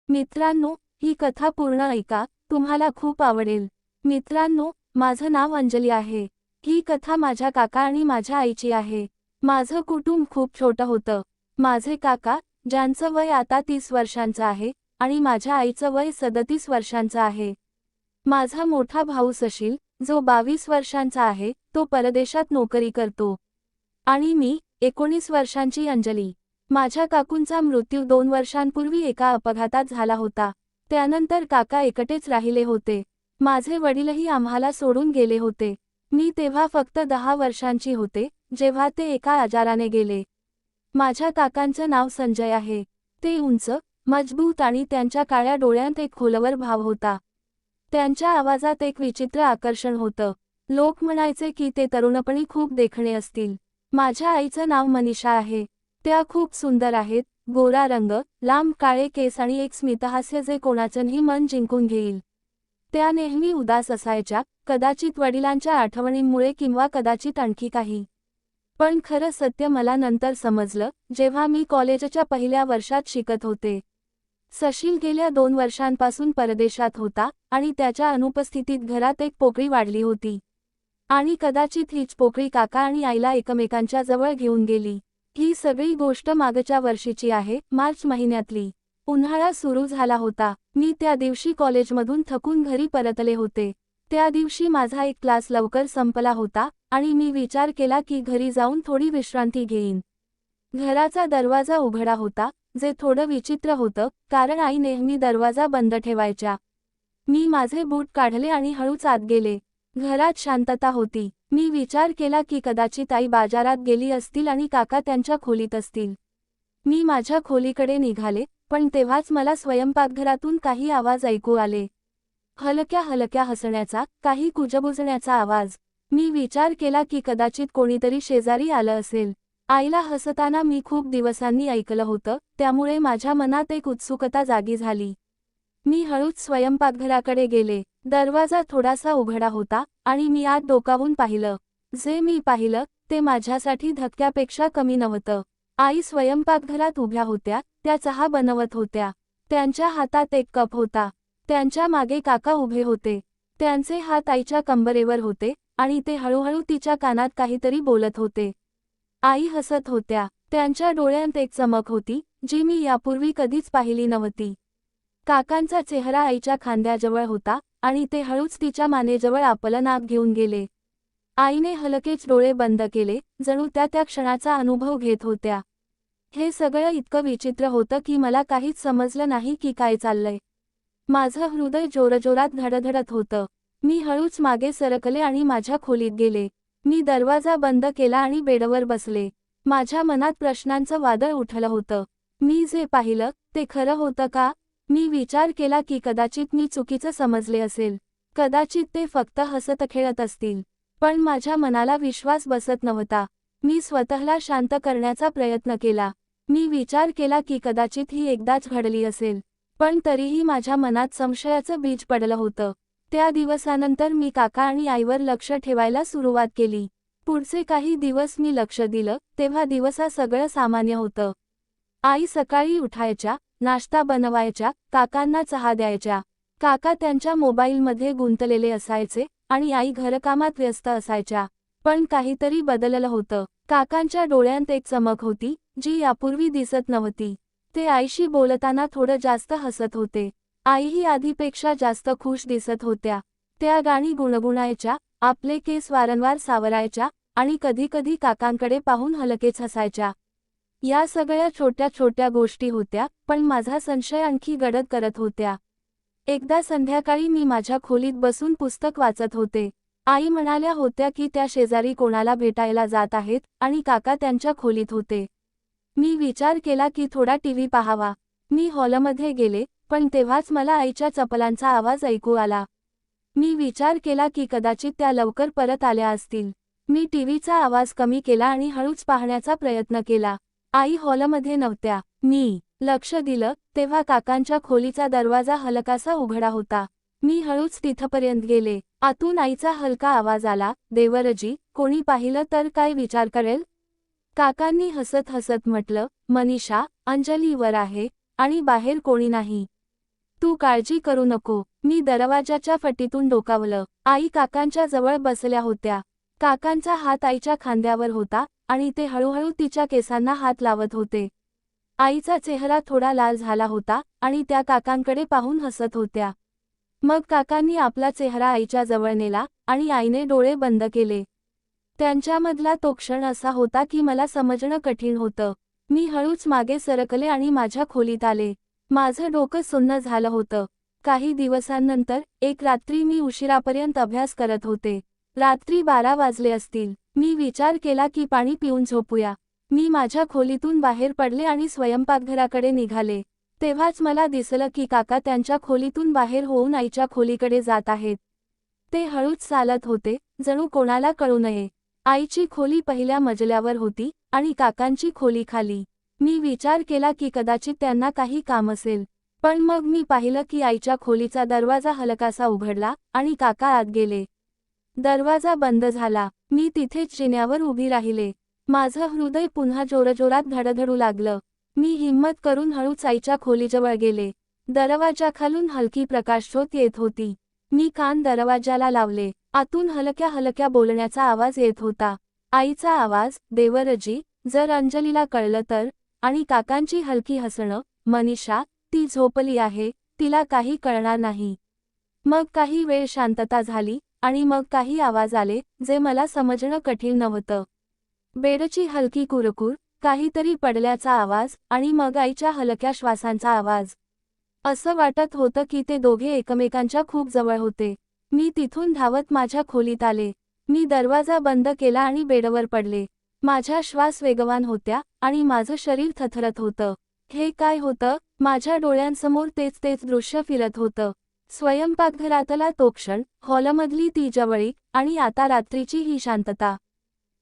मित्रांनो, ही कथा पूर्ण ऐका, तुम्हाला खूप आवडेल. मित्रांनो, माझं नाव अंजली आहे. ही कथा माझ्या काका आणि माझ्या आईची आहे. माझं कुटुंब खूप छोटं होतं. माझे काका, ज्यांचं वय आता 30 वर्षांचं आहे, आणि माझ्या आईचं वय 37 वर्षांचं आहे. माझा मोठा भाऊ सशील, जो 22 वर्षांचा आहे, तो परदेशात नोकरी करतो. आणि मी, 19 वर्षांची अंजली. माझ्या काकूंचा मृत्यू 2 वर्षांपूर्वी एका अपघातात झाला होता. त्यानंतर काका एकटेच राहिले होते. माझे वडीलही आम्हाला सोडून गेले होते. मी तेव्हा फक्त 10 वर्षांची होते, जेव्हा ते एका आजाराने गेले. माझ्या काकांचं नाव संजय आहे. ते उंच, मजबूत आणि त्यांच्या काळ्या डोळ्यांत एक खोलवर भाव होता. त्यांच्या आवाजात एक विचित्र आकर्षण होतं. लोक म्हणायचे की ते तरुणपणी खूप देखणे असतील. माझ्या आईचं नाव मनीषा आहे. त्या खूप सुंदर आहेत, गोरा रंग, लांब काळे केस आणि एक स्मितहास्य जे कोणाचंही मन जिंकून घेईल. त्या नेहमी उदास असायच्या, कदाचित वडिलांच्या आठवणींमुळे किंवा कदाचित आणखी काही. पण खरं सत्य मला नंतर समजलं, जेव्हा मी कॉलेजच्या पहिल्या वर्षात शिकत होते. सशील गेल्या 2 वर्षांपासून परदेशात होता, आणि त्याच्या अनुपस्थितीत घरात एक पोकळी वाढली होती. आणि कदाचित हीच पोकळी काका आणि आईला एकमेकांच्या जवळ घेऊन गेली. ही सगळी गोष्ट मागच्या वर्षीची आहे, मार्च महिन्यातली. उन्हाळा सुरू झाला होता. मी त्या दिवशी कॉलेजमधून थकून घरी परतले होते. त्या दिवशी माझा एक क्लास लवकर संपला होता, आणि मी विचार केला की घरी जाऊन थोडी विश्रांती घेईन. घराचा दरवाजा उघडा होता, जे थोडं विचित्र होतं, कारण आई नेहमी दरवाजा बंद ठेवायच्या. मी माझे बूट काढले आणि हळूच आत गेले. घरात शांतता होती. मी विचार केला की कदाचित आई बाजारात गेली असतील आणि काका त्यांच्या खोलीत असतील. मी माझ्या खोलीकडे निघाले, पण तेव्हाच मला स्वयंपाकघरातून काही आवाज ऐकू आले. हलक्या हलक्या हसण्याचा, काही कुजबुजण्याचा आवाज. मी विचार केला की कदाचित कोणीतरी शेजारी आलं असेल. आईला हसताना मी खूप दिवसांनी ऐकलं होतं, त्यामुळे माझ्या मनात एक उत्सुकता जागी झाली. मी हळूच स्वयंपाकघराकडे गेले. दरवाजा थोडासा उघडा होता, आणि मी आत डोकावून पाहिलं. जे मी पाहिलं, ते माझ्यासाठी धक्क्यापेक्षा कमी नव्हतं. आई स्वयंपाकघरात उभ्या होत्या, त्या चहा बनवत होत्या. त्यांच्या हातात एक कप होता. त्यांच्या मागे काका उभे होते. त्यांचे हात आईच्या कंबरेवर होते, आणि ते हळूहळू तिच्या कानात काहीतरी बोलत होते. आई हसत होत्या. त्यांच्या डोळ्यांत एक चमक होती, जी मी यापूर्वी कधीच पाहिली नव्हती. काकांचा चेहरा आईच्या खांद्याजवळ होता, आणि ते हळूच तिच्या मानेजवळ आपलं नाक घेऊन गेले. आईने हलकेच डोळे बंद केले, जणू त्या त्या क्षणाचा अनुभव घेत होत्या. हे सगळं इतकं विचित्र होतं की मला काहीच समजलं नाही की काय चाललंय. माझं हृदय जोरजोरात धडधडत होतं. मी हळूच मागे सरकले आणि माझ्या खोलीत गेले. मी दरवाजा बंद केला आणि बेडवर बसले. माझ्या मनात प्रश्नांचं वादळ उठलं होतं. मी जे पाहिलं, ते खरं होतं का? मी विचार केला की कदाचित मी चुकीचं समजले असेल. कदाचित ते फक्त हसत खेळत असतील. पण माझ्या मनाला विश्वास बसत नव्हता. मी स्वतःला शांत करण्याचा प्रयत्न केला. मी विचार केला की कदाचित ही एकदाच घडली असेल. पण तरीही माझ्या मनात संशयाचं बीज पडलं होतं. त्या दिवसानंतर मी काका आणि आईवर लक्ष ठेवायला सुरुवात केली. पुढचे काही दिवस मी लक्ष दिलं, तेव्हा दिवसा सगळं सामान्य होतं. आई सकाळी उठायच्या, नाश्ता बनवायच्या, काकांना चहा द्यायच्या. काका त्यांच्या मोबाईलमध्ये गुंतलेले असायचे, आणि आई घरकामात व्यस्त असायच्या. पण काहीतरी बदललं होतं. काकांच्या डोळ्यांत एक चमक होती, जी यापूर्वी दिसत नव्हती. ते आईशी बोलताना थोडं जास्त हसत होते. आईही आधीपेक्षा जास्त खुश दिसत होत्या. त्या गाणी गुणगुणायच्या, आपले केस वारंवार सावरायच्या, आणि कधीकधी काकांकडे पाहून हलकेच हसायच्या. या सगळ्या छोट्या छोट्या गोष्टी होत्या, पण माझा संशय आणखी गडद करत होत्या. एकदा संध्याकाळी मी माझ्या खोलीत बसून पुस्तक वाचत होते. आई म्हणाल्या होत्या की त्या शेजारी कोणाला भेटायला जात आहेत, आणि काका त्यांच्या खोलीत होते. मी विचार केला की थोडा टीव्ही पाहावा. मी हॉलमध्ये गेले, पण तेव्हाच मला आईच्या चपलांचा आवाज ऐकू आला. मी विचार केला की कदाचित त्या लवकर परत आल्या असतील. मी टीव्हीचा आवाज कमी केला आणि हळूच पाहण्याचा प्रयत्न केला. आई हॉलमध्ये नव्हत्या. मी लक्ष दिलं, तेव्हा काकांच्या खोलीचा दरवाजा हलकासा उघडा होता. मी हळूच तिथपर्यंत गेले. आतून आईचा हलका आवाज आला, देवरजी, कोणी पाहिलं तर काय विचार करेल? काकांनी हसत हसत म्हटलं, मनीषा, अंजली वर आहे, आणि बाहेर कोणी नाही. तू काळजी करू नको. मी दरवाजाच्या फटीतून डोकावलं. आई काकांच्या जवळ बसल्या होत्या. काकांचा हात आईच्या खांद्यावर होता आणि ते हळूहळू तिच्या केसांना हात लावत होते. आईचा चेहरा थोडा लाल झाला होता आणि त्या काकांकडे पाहून हसत होत्या. मग काकांनी आपला चेहरा आईच्या जवळ नेला आणि आईने डोळे बंद केले. त्यांच्यामधला तो क्षण असा होता की मला समजणं कठीण होतं. मी हळूच मागे सरकले आणि माझ्या खोलीत आले. माझं डोकं सुन्न झालं होतं. काही दिवसांनंतर एक रात्री मी उशिरापर्यंत अभ्यास करत होते. रात्री 12 वाजले असतील. मी विचार केला की पाणी पिऊन झोपूया. मी माझ्या खोलीतून बाहेर पडले आणि स्वयंपाकघराकडे निघाले. तेव्हाच मला दिसलं की काका त्यांच्या खोलीतून बाहेर होऊन आईच्या खोलीकडे जात आहेत. ते हळूच चालत होते, जणू कोणाला कळू नये. आईची खोली पहिल्या मजल्यावर होती आणि काकांची खोली खाली. मी विचार केला की कदाचित त्यांना काही काम असेल. पण मग मी पाहिलं की आईच्या खोलीचा दरवाजा हलकासा उघडला आणि काका आत गेले. दरवाजा बंद झाला. मी तिथेच जिन्यावर उभी राहिले. माझं हृदय पुन्हा जोरजोरात धडधडू लागलं. मी हिम्मत करून हळूच आईच्या खोलीजवळ गेले. दरवाजाखालून हलकी प्रकाशझोत येत होती. मी कान दरवाजाला लावले. आतून हलक्या हलक्या बोलण्याचा आवाज येत होता. आईचा आवाज, देवरजी, जर अंजलीला कळलं तर. आणि काकांची हलकी हसणं, मनीषा, ती झोपली आहे, तिला काही कळणार नाही. मग काही वेळ शांतता झाली आणि मग काही आवाज आले, जे मला समजणं कठीण नव्हतं. बेडची हलकी कुरकुर, काहीतरी पडल्याचा आवाज आणि मग आईच्या हलक्या श्वासांचा आवाज. असं वाटत होतं की ते दोघे एकमेकांच्या खूप जवळ होते. मी तिथून धावत माझ्या खोलीत आले. मी दरवाजा बंद केला आणि बेडवर पडले. माझ्या श्वास वेगवान होत्या आणि माझं शरीर थरथरत होतं. हे काय होतं? माझ्या डोळ्यांसमोर तेच दृश्य फिरत होतं. स्वयंपाकघरातला तो क्षण, हॉलमधली ती जवळीक आणि आता रात्रीची ही शांतता.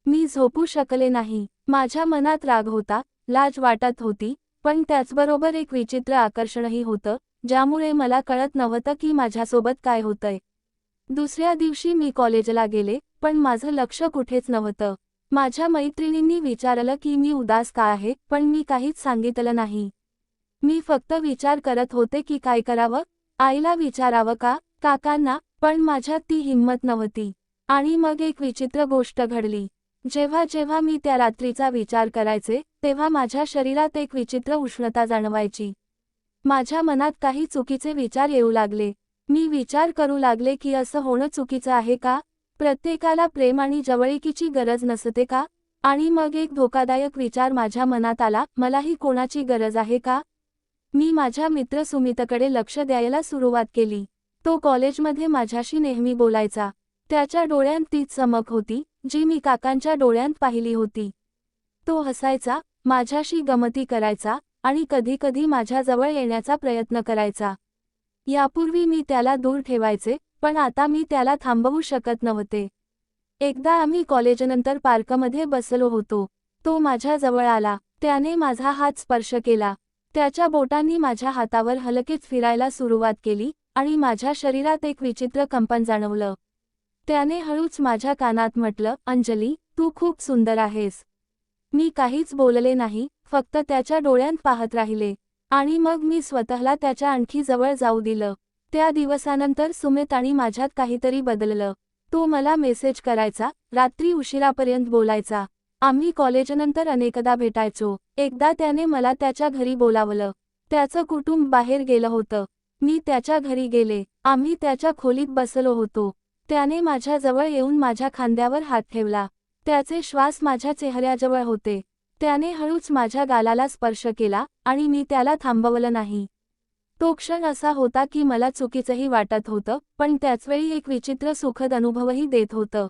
मी झोपू शकले नाही. माझ्या मनात राग होता, लाज वाटत होती, पण त्याचबरोबर एक विचित्र आकर्षणही होतं, ज्यामुळे मला कळत नव्हतं की माझ्यासोबत काय होतंय. दुसऱ्या दिवशी मी कॉलेजला गेले, पण माझं लक्ष कुठेच नव्हतं. माझ्या मैत्रिणींनी विचारलं की मी उदास का आहे, पण मी काहीच सांगितलं नाही. मी फक्त विचार करत होते की काय करावं, आईला विचारावं का, काकांना, पण माझ्यात ती हिंमत नव्हती. आणि मग एक विचित्र गोष्ट घडली. जेव्हा जेव्हा मी त्या रात्रीचा विचार करायचे, तेव्हा माझ्या शरीरात एक विचित्र उष्णता जाणवायची. माझ्या मनात काही चुकीचे विचार येऊ लागले. मी विचार करू लागले की असं होणं चुकीचं आहे का? प्रत्येकाला प्रेम आणि जवळीकीची गरज नसते का? आणि मग एक धोकादायक विचार माझ्या मनात आला, मलाही कोणाची गरज आहे का? मी माझ्या मित्र सुमितकडे लक्ष द्यायला सुरुवात केली. तो कॉलेजमध्ये माझ्याशी नेहमी बोलायचा. त्याच्या डोळ्यांत तीच चमक होती, जी मी काकांच्या डोळ्यांत पाहिली होती. तो हसायचा, माझ्याशी गमती करायचा आणि कधीकधी माझ्याजवळ येण्याचा प्रयत्न करायचा. यापूर्वी मी त्याला दूर ठेवायचे, पण आता मी त्याला थांबवू शकत नव्हते. एकदा आम्ही कॉलेजनंतर पार्कमध्ये बसलो होतो. तो माझ्या जवळ आला. त्याने माझा हात स्पर्श केला. त्याच्या बोटांनी माझ्या हातावर हलकेच फिरायला सुरुवात केली आणि माझ्या शरीरात एक विचित्र कंपन जाणवलं. त्याने हळूच माझ्या कानात म्हटलं, अंजली, तू खूप सुंदर आहेस. मी काहीच बोलले नाही, फक्त त्याच्या डोळ्यांत पाहत राहिले. आणि मग मी स्वतःला त्याच्या आणखी जवळ जाऊ दिलं. त्या दिवसानंतर सुमित आणि माझ्यात काहीतरी बदललं. तो मला मेसेज करायचा, रात्री उशिरापर्यंत बोलायचा. आम्ही कॉलेजनंतर अनेकदा भेटायचो. एकदा त्याने मला त्याच्या घरी बोलावलं. त्याचं कुटुंब बाहेर गेलं होतं. मी त्याच्या घरी गेले. आम्ही त्याच्या खोलीत बसलो होतो. त्याने माझ्या जवळ येऊन माझ्या खांद्यावर हात ठेवला. त्याचे श्वास माझ्या चेहऱ्याजवळ होते. त्याने हळूच माझ्या गालाला स्पर्श केला आणि मी त्याला थांबवलं नाही. तो क्षण असा होता की मला चुकीचंही वाटत होतं, पण त्याचवेळी एक विचित्र सुखद अनुभवही देत होतं.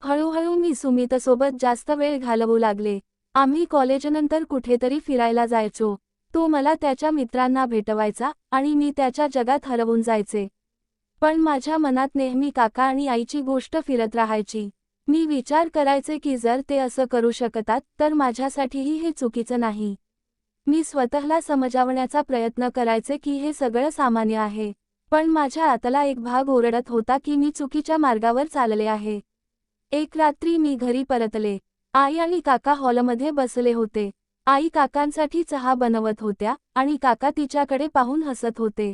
हळूहळू मी सुमितसोबत जास्त वेळ घालवू लागले. आम्ही कॉलेजनंतर कुठेतरी फिरायला जायचो. तो मला त्याच्या मित्रांना भेटवायचा आणि मी त्याच्या जगात हरवून जायचे. पण माझ्या मनात नेहमी काका आणि आईची गोष्ट फिरत राहायची. मी विचार करायचे की जर ते असं करू शकतात तर माझ्यासाठीही हे चुकीचं नाही. मी स्वतःला समजावण्याचा प्रयत्न करायचे की हे सगळं सामान्य आहे, पण माझ्या आतला एक भाग ओरडत होता की मी चुकीच्या मार्गावर चालले आहे. एक रात्री मी घरी परतले. आई आणि काका हॉलमध्ये बसले होते. आई काकांसाठी चहा बनवत होत्या आणि काका तिच्याकडे पाहून हसत होते.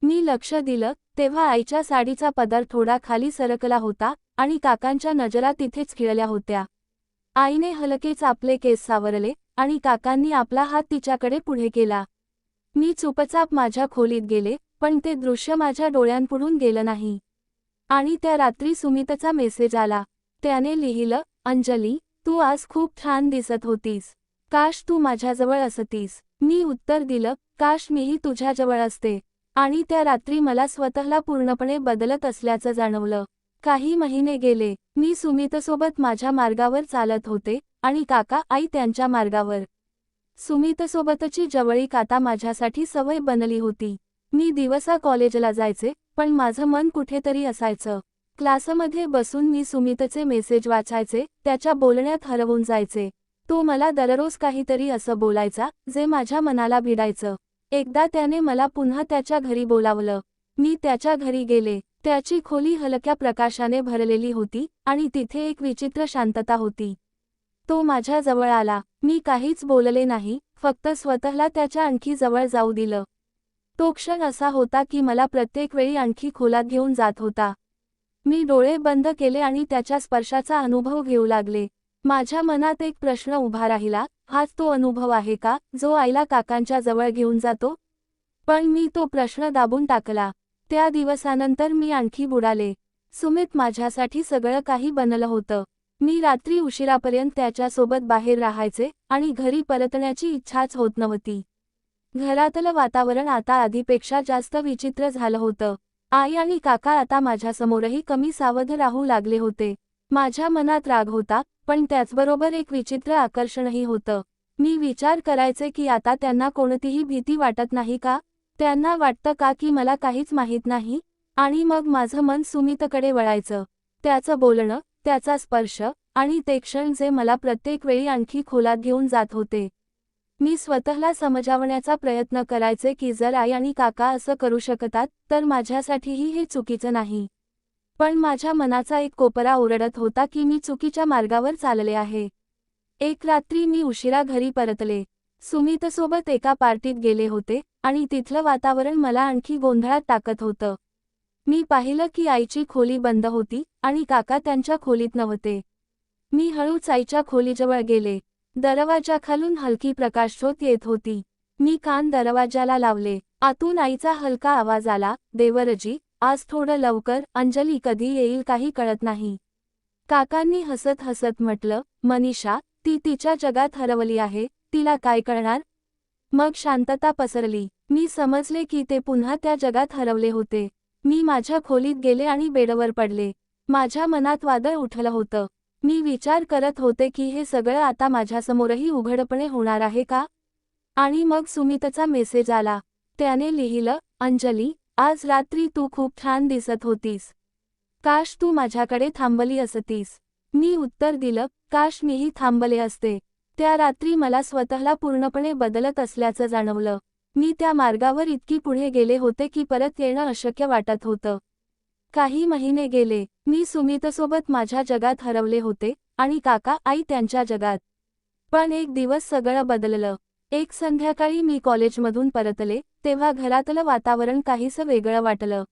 मी लक्ष दिलं तेव्हा आईच्या साडीचा पदर थोडा खाली सरकला होता आणि काकांच्या नजरा तिथेच खिळल्या होत्या. आईने हलकेच आपले केस सावरले आणि काकांनी आपला हात तिच्याकडे पुढे केला. मी चुपचाप माझ्या खोलीत गेले, पण ते दृश्य माझ्या डोळ्यांपुढून गेलं नाही. आणि त्या रात्री सुमितचा मेसेज आला. त्याने लिहिलं, अंजली, तू आज खूप छान दिसत होतीस. काश तू माझ्याजवळ असतीस. मी उत्तर दिलं, काश मीही तुझ्याजवळ असते. आणि त्या रात्री मला स्वतःला पूर्णपणे बदलत असल्याचं जाणवलं. काही महिने गेले. मी सुमितसोबत माझ्या मार्गावर चालत होते आणि काका आई त्यांच्या मार्गावर. सुमितसोबतची जवळीक आता माझ्यासाठी सवय बनली होती. मी दिवसा कॉलेजला जायचे, पण माझं मन कुठेतरी असायचं. क्लासमध्ये बसून मी सुमितचे मेसेज वाचायचे, त्याच्या बोलण्यात हरवून जायचे. तो मला दररोज काहीतरी असं बोलायचा, जे माझ्या मनाला भिडायचं. एकदा त्याने मला पुन्हा त्याच्या घरी बोलावलं. मी त्याच्या घरी गेले. त्याची खोली हलक्या प्रकाशाने भरलेली होती आणि तिथे एक विचित्र शांतता होती. तो माझ्या जवळ आला. मी काहीच बोलले नाही, फक्त स्वतःला त्याच्या आणखी जवळ जाऊ दिलं. तो क्षण असा होता की मला प्रत्येक वेळी आणखी खोलात घेऊन जात होता. मी डोळे बंद केले आणि त्याच्या स्पर्शाचा अनुभव घेऊ लागले. माझ्या मनात एक प्रश्न उभा राहिला, हाच तो अनुभव आहे का, जो आईला काकांच्या जवळ घेऊन जातो? पण मी तो प्रश्न दाबून टाकला. त्या दिवसानंतर मी आणखी बुडाले. सुमित माझ्यासाठी सगळं काही बनलं होतं. मी रात्री उशिरापर्यंत त्याच्यासोबत बाहेर राहायचे आणि घरी परतण्याची इच्छाच होत नव्हती. घरातलं वातावरण आता आधीपेक्षा जास्त विचित्र झालं होतं. आई आणि काका आता माझ्यासमोरही कमी सावध राहू लागले होते. माझ्या मनात राग होता, पण त्याचबरोबर एक विचित्र आकर्षणही होतं. मी विचार करायचे की आता त्यांना कोणतीही भीती वाटत नाही का? त्यांना वाटतं का की मला काहीच माहीत नाही? आणि मग माझं मन सुमितकडे वळायचं. त्याचं बोलणं, त्याचा स्पर्श आणि ते क्षण जे मला प्रत्येक वेळी आणखी खोलात घेऊन जात होते. मी स्वतःला समजावण्याचा प्रयत्न करायचे की जर आई आणि काका असं करू शकतात, तर माझ्यासाठीही हे चुकीचं नाही. पण माझ्या मनाचा एक कोपरा ओरडत होता की मी चुकीच्या मार्गावर चालले आहे. एक रात्री मी उशिरा घरी परतले. सुमितसोबत एका पार्टीत गेले होते आणि तिथलं वातावरण मला आणखी गोंधळात टाकत होतं. मी पाहिलं की आईची खोली बंद होती आणि काका त्यांच्या खोलीत नव्हते. मी हळूच आईच्या खोलीजवळ गेले. दरवाजाखालून हलकी प्रकाशझोत येत होती. मी कान दरवाजाला लावले. आतून आईचा हलका आवाज आला, देवरजी, आज थोडं लवकर, अंजली कधी येईल काही कळत नाही. काकांनी हसत हसत म्हटलं, मनीषा, ती तिच्या जगात हरवली आहे, तिला काय कळणार? मग शांतता पसरली. मी समजले की ते पुन्हा त्या जगात हरवले होते. मी माझ्या खोलीत गेले आणि बेडवर पडले. माझ्या मनात वादळ उठलं होतं. मी विचार करत होते की हे सगळं आता माझ्यासमोरही उघडपणे होणार आहे का? आणि मग सुमितचा मेसेज आला. त्याने लिहिलं, अंजली, आज रात्री तू खूप छान दिसत होतीस. काश तू माझ्याकडे थांबली असतीस. मी उत्तर दिलं, काश मीही थांबले असते. त्या रात्री मला स्वतःला पूर्णपणे बदलत असल्याचं जाणवलं. मी त्या मार्गावर इतकी पुढे गेले होते की परत येणं अशक्य वाटत होतं. काही महिने गेले. मी सुमितसोबत माझ्या जगात हरवले होते आणि काका आई त्यांच्या जगात. पण एक दिवस सगळं बदललं. एक संध्याकाळी मी कॉलेजमधून परतले, तेव्हा घरातलं वातावरण काहीसं वेगळं वाटलं.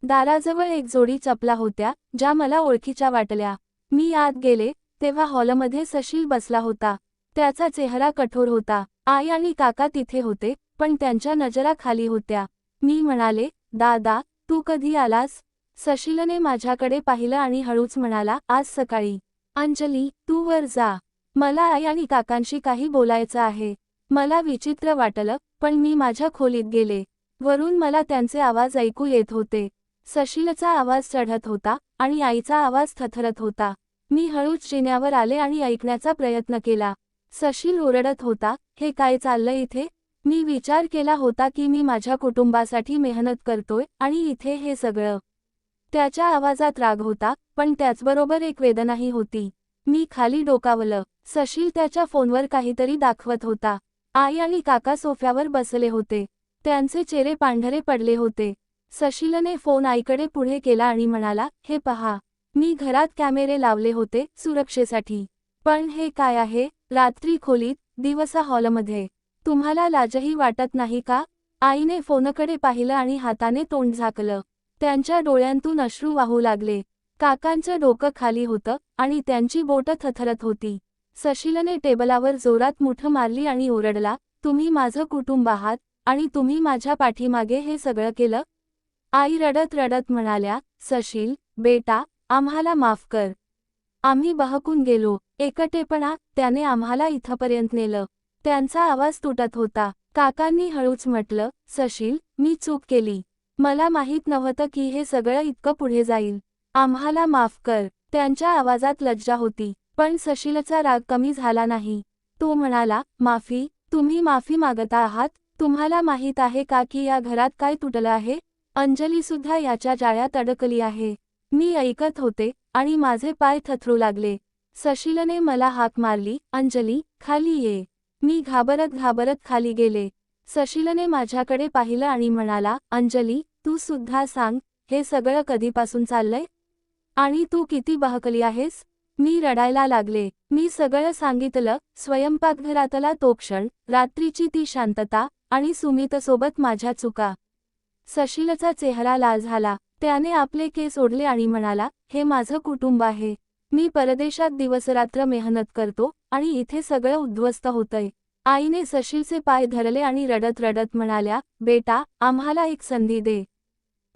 दाराजवळ एक जोडी चपला होत्या, ज्या मला ओळखीच्या वाटल्या. मी आत गेले, तेव्हा हॉलमध्ये सशील बसला होता. त्याचा चेहरा कठोर होता. आई आणि काका तिथे होते, पण त्यांच्या नजरा खाली होत्या. मी म्हणाले, दादा, तू कधी आलास? सशीलने माझ्याकडे पाहिलं आणि हळूच म्हणाला, आज सकाळी. अंजली, तू वर जा. मला आई आणि काकांशी काही बोलायचं आहे. मला विचित्र वाटलं, पण मी माझ्या खोलीत गेले. वरून मला त्यांचे आवाज ऐकू येत होते. सशीलचा आवाज चढत होता आणि आईचा आवाज थरथरत होता. मी हळूच जिन्यावर आले आणि ऐकण्याचा प्रयत्न केला. सशील ओरडत होता, हे काय चाललंय इथे? मी विचार केला होता की मी माझ्या कुटुंबासाठी मेहनत करतोय आणि इथे हे सगळं. त्याच्या आवाजात राग होता, पण त्याचबरोबर एक वेदनाही होती. मी खाली डोकावलं. सशील त्याच्या फोनवर काहीतरी दाखवत होता. आई आणि काका सोफ्यावर बसले होते. त्यांचे चेहरे पांढरे पडले होते. सशीलने फोन आईकडे पुढे केला आणि म्हणाला, हे पहा. मी घरात कॅमेरे लावले होते, सुरक्षेसाठी. पण हे काय आहे? रात्री खोलीत, दिवसा हॉलमध्ये. तुम्हाला लाजही वाटत नाही का? आईने फोनकडे पाहिलं आणि हाताने तोंड झाकलं. त्यांच्या डोळ्यांतून अश्रू वाहू लागले. काकांचं डोकं खाली होतं आणि त्यांची बोटं थरथरत होती. सशीलने टेबलावर जोरात मुठं मारली आणि ओरडला, तुम्ही माझं कुटुंब आहात आणि तुम्ही माझ्या पाठीमागे हे सगळं केलं? आई रडत रडत म्हणाल्या, सशील, बेटा, आम्हाला माफ कर. आम्ही बहकून गेलो. एकटेपणा, त्याने आम्हाला इथपर्यंत नेलं. त्यांचा आवाज तुटत होता. काकांनी हळूच म्हटलं, सशील, मी चूक केली. मला माहीत नव्हतं की हे सगळं इतकं पुढे जाईल. आम्हाला माफ कर. त्यांच्या आवाजात लज्जा होती. पण सशीलचा राग कमी झाला नाही. तो म्हणाला, माफी? तुम्ही माफी मागता आहात? तुम्हाला माहीत आहे का की या घरात काय तुटलं आहे? अंजलीसुद्धा याच्या जाळ्यात अडकली आहे. मी ऐकत होते आणि माझे पाय थरथरू लागले. सशीलने मला हाक मारली, अंजली, खाली ये. मी घाबरत घाबरत खाली गेले. सशीलने माझ्याकडे पाहिलं आणि म्हणाला, अंजली, तू सुद्धा सांग, हे सगळं कधीपासून चाललंय? आणि तू किती बहकली आहेस? मी रडायला लागले. मी सगळं सांगितलं, स्वयंपाकघरातला तो क्षण, रात्रीची ती शांतता आणि सुमितसोबत माझ्या चुका. सशीलचा चेहरा लाल झाला. त्याने आपले केस ओढले आणि म्हणाला, हे माझं कुटुंब आहे. मी परदेशात दिवसरात्र मेहनत करतो आणि इथे सगळं उद्ध्वस्त होतंय. आईने सशीलचे पाय धरले आणि रडत रडत म्हणाल्या, बेटा, आम्हाला एक संधी दे.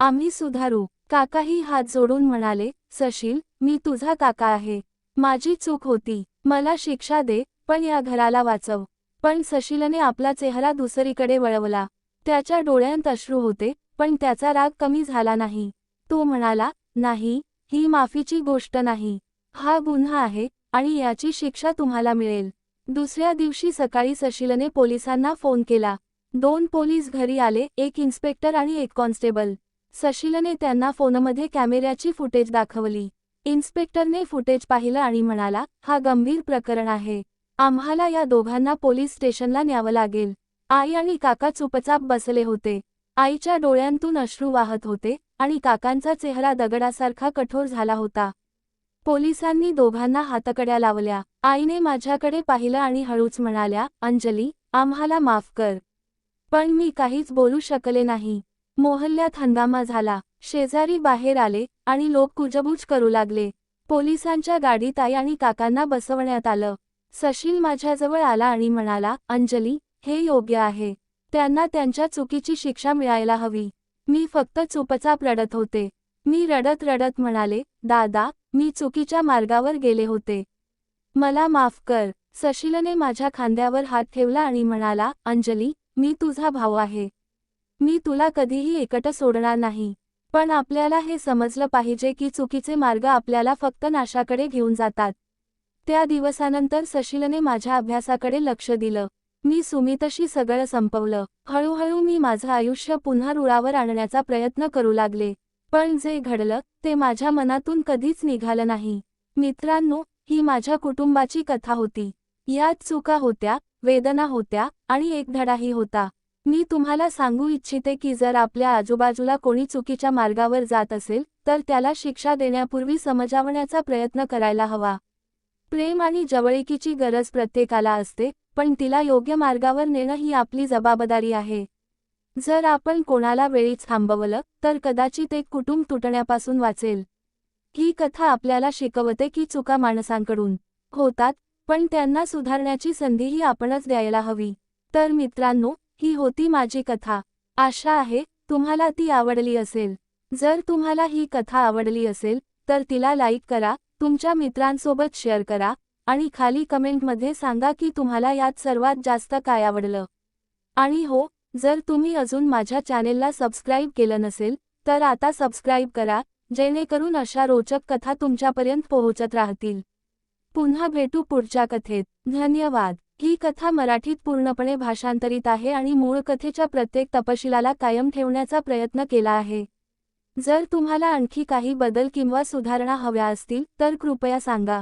आम्ही सुधारू. काकाही हात जोडून म्हणाले, सशील, मी तुझा काका आहे. माझी चूक होती. मला शिक्षा दे, पण या घराला वाचव. पण सशीलने आपला चेहरा दुसरीकडे वळवला. त्याच्या डोळ्यांत अश्रू होते, पण त्याचा राग कमी झाला नाही. तो म्हणाला, नाही, ही माफीची गोष्ट नाही. हा गुन्हा आहे आणि याची शिक्षा तुम्हाला मिळेल. दुसऱ्या दिवशी सकाळी सशीलने पोलिसांना फोन केला. 2 पोलीस घरी आले, एक इन्स्पेक्टर आणि एक कॉन्स्टेबल. सशीलने त्यांना फोनमध्ये कॅमेऱ्याची फुटेज दाखवली. इन्स्पेक्टरने फुटेज पाहिलं आणि म्हणाला, हा गंभीर प्रकरण आहे. आम्हाला या दोघांना पोलीस स्टेशनला न्यावं लागेल. आई आणि काका चुपचाप बसले होते. आईच्या डोळ्यांतून अश्रू वाहत होते आणि काकांचा चेहरा दगडासारखा कठोर झाला होता. पोलिसांनी दोघांना हातकड्या लावल्या. आईने माझ्याकडे पाहिलं आणि हळूच म्हणाल्या, अंजली, आम्हाला माफ कर. पण मी काहीच बोलू शकले नाही. मोहल्ल्यात हंगामा झाला. शेजारी बाहेर आले आणि लोक कुजबुज करू लागले. पोलिसांच्या गाडीत आई आणि काकांना बसवण्यात आलं. सशील माझ्याजवळ आला आणि म्हणाला, अंजली, हे योग्य आहे. त्यांना त्यांच्या चुकीची शिक्षा मिळायला हवी. मी फक्त चुपचाप रडत होते. मी रडत रडत म्हणाले, दादा, मी चुकीच्या मार्गावर गेले होते. मला माफ कर. सशीलने माझ्या खांद्यावर हात ठेवला आणि म्हणाला, अंजली, मी तुझा भाऊ आहे. मी तुला कधीही एकटं सोडणार नाही. पण आपल्याला हे समजलं पाहिजे की चुकीचे मार्ग आपल्याला फक्त नाशाकडे घेऊन जातात. त्या दिवसानंतर सशीलने माझ्या अभ्यासाकडे लक्ष दिलं. मी सुमितशी सगळं संपवलं. हळूहळू मी माझं आयुष्य पुन्हा रुळावर आणण्याचा प्रयत्न करू लागले. पण जे घडलं ते माझ्या मनातून कधीच निघालं नाही. मित्रांनो, ही माझ्या कुटुंबाची कथा होती. यात चुका होत्या, वेदना होत्या आणि एक धडाही होता. मी तुम्हाला सांगू इच्छिते की जर आपल्या आजूबाजूला कोणी चुकीच्या मार्गावर जात असेल तर त्याला शिक्षा देण्यापूर्वी समजावण्याचा प्रयत्न करायला हवा. प्रेम आणि जवळीकीची गरज प्रत्येकाला असते, पण तिला योग्य मार्गावर नेणं ही आपली जबाबदारी आहे. जर आपण कोणाला वेळीच थांबवलं तर कदाचित एक कुटुंब तुटण्यापासून वाचेल. ही कथा आपल्याला शिकवते की चुका माणसांकडून होतात, पण त्यांना सुधारण्याची संधीही आपणच द्यायला हवी. तर मित्रांनो, ही होती माझी कथा. आशा आहे तुम्हाला ती आवडली असेल. जर तुम्हाला ही कथा आवडली असेल तर तिला लाईक करा, तुमच्या मित्रांसोबत शेअर करा आणि खाली कमेंटमध्ये सांगा की तुम्हाला यात सर्वात जास्त काय आवडलं. आणि हो, जर तुम्ही अजून माझ्या चॅनेलला सबस्क्राईब केलं नसेल तर आता सबस्क्राईब करा, जेणेकरून अशा रोचक कथा तुमच्यापर्यंत पोहोचत राहतील. पुन्हा भेटू पुढच्या कथेत. धन्यवाद. ही कथा मराठीत पूर्णपणे भाषांतरित आहे आणि मूळ कथेच्या प्रत्येक तपशिलाला कायम ठेवण्याचा प्रयत्न केला आहे. जर तुम्हाला आणखी काही बदल किंवा सुधारणा हव्या असतील तर कृपया सांगा.